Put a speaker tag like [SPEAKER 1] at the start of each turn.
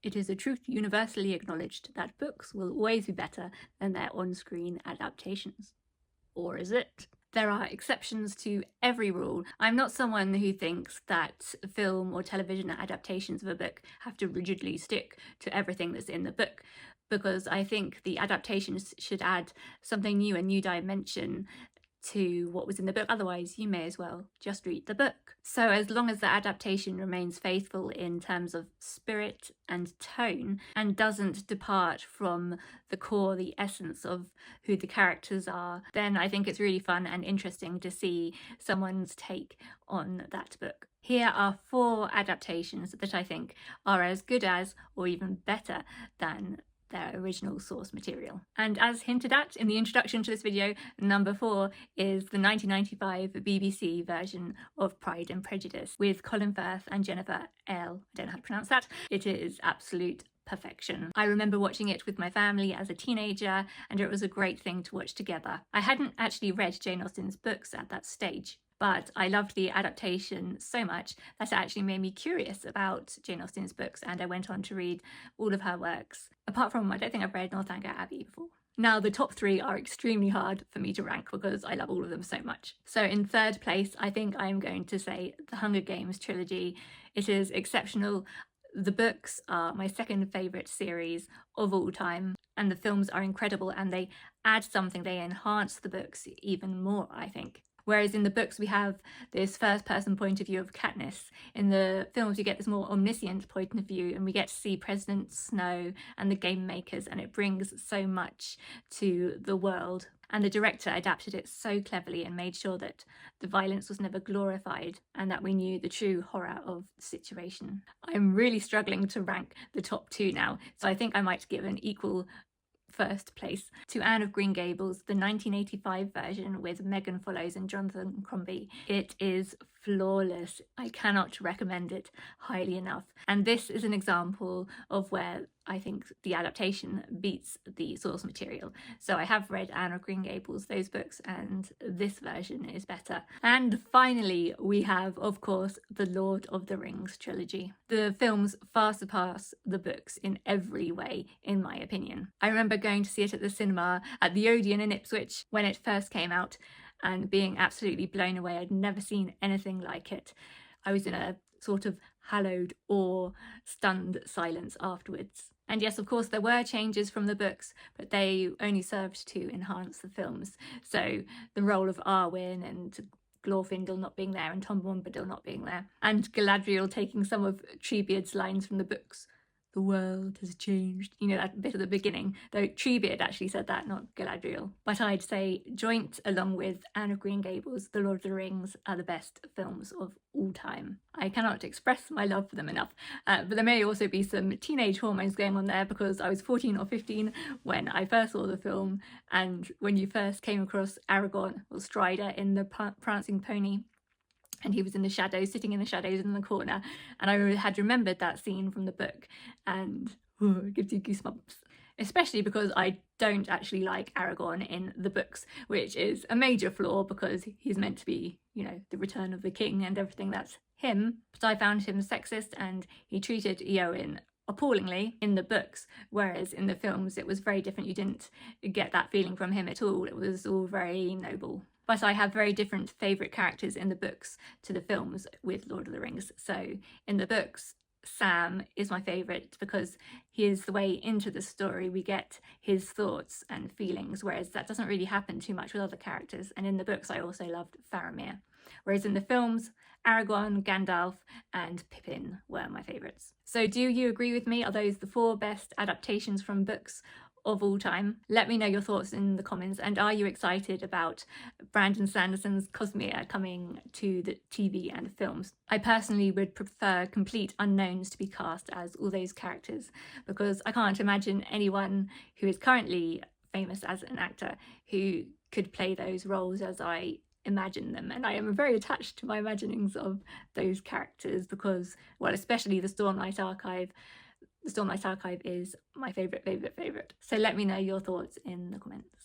[SPEAKER 1] It is a truth universally acknowledged that books will always be better than their on-screen adaptations. Or is it? There are exceptions to every rule. I'm not someone who thinks that film or television adaptations of a book have to rigidly stick to everything that's in the book, because I think the adaptations should add something new, a new dimension to what was in the book. Otherwise, you may as well just read the book. So as long as the adaptation remains faithful in terms of spirit and tone and doesn't depart from the core, the essence of who the characters are, then I think it's really fun and interesting to see someone's take on that book. Here are 4 adaptations that I think are as good as or even better than their original source material. And as hinted at in the introduction to this video, number 4 is the 1995 BBC version of Pride and Prejudice with Colin Firth and Jennifer L. I don't know how to pronounce that. It is absolute perfection. I remember watching it with my family as a teenager, and it was a great thing to watch together. I hadn't actually read Jane Austen's books at that stage, but I loved the adaptation so much that it actually made me curious about Jane Austen's books, and I went on to read all of her works. Apart from, I don't think I've read Northanger Abbey before. Now, the top 3 are extremely hard for me to rank because I love all of them so much. So in 3rd place, I think I'm going to say the Hunger Games trilogy. It is exceptional. The books are my 2nd favourite series of all time, and the films are incredible, and they add something, they enhance the books even more, I think. Whereas in the books we have this first-person point of view of Katniss. In the films we get this more omniscient point of view, and we get to see President Snow and the game makers, and it brings so much to the world. And the director adapted it so cleverly and made sure that the violence was never glorified and that we knew the true horror of the situation. I'm really struggling to rank the top 2 now, so I think I might give an equal 1st place to Anne of Green Gables, the 1985 version with Megan Follows and Jonathan Crombie. It is flawless. I cannot recommend it highly enough. And this is an example of where I think the adaptation beats the source material. So I have read Anne of Green Gables, those books, and this version is better. And finally, we have, of course, the Lord of the Rings trilogy. The films far surpass the books in every way, in my opinion. I remember going to see it at the cinema at the Odeon in Ipswich when it first came out and being absolutely blown away. I'd never seen anything like it. I was in a sort of hallowed awe, stunned silence afterwards. And yes, of course, there were changes from the books, but they only served to enhance the films. So the role of Arwen and Glorfindel not being there and Tom Bombadil not being there, and Galadriel taking some of Treebeard's lines from the books. The world has changed. You know, that bit at the beginning, though Treebeard actually said that, not Galadriel. But I'd say joint along with Anne of Green Gables, The Lord of the Rings are the best films of all time. I cannot express my love for them enough, but there may also be some teenage hormones going on there because I was 14 or 15 when I first saw the film, and when you first came across Aragorn or Strider in the Prancing Pony, and he was in the shadows, sitting in the shadows in the corner, and I had remembered that scene from the book, and it gives you goosebumps. Especially because I don't actually like Aragorn in the books, which is a major flaw because he's meant to be, you know, the return of the king and everything, that's him. But I found him sexist, and he treated Eowyn appallingly in the books, whereas in the films it was very different. You didn't get that feeling from him at all. It was all very noble. But I have very different favourite characters in the books to the films with Lord of the Rings. So in the books, Sam is my favourite because he is the way into the story. We get his thoughts and feelings, whereas that doesn't really happen too much with other characters. And in the books, I also loved Faramir. Whereas in the films, Aragorn, Gandalf and Pippin were my favourites. So do you agree with me? Are those the 4 best adaptations from books of all time? Let me know your thoughts in the comments, and are you excited about Brandon Sanderson's Cosmere coming to the TV and films? I personally would prefer complete unknowns to be cast as all those characters, because I can't imagine anyone who is currently famous as an actor who could play those roles as I imagine them, and I am very attached to my imaginings of those characters because, well, especially the Stormlight Archive. The Stormlight Archive is my favourite. So let me know your thoughts in the comments.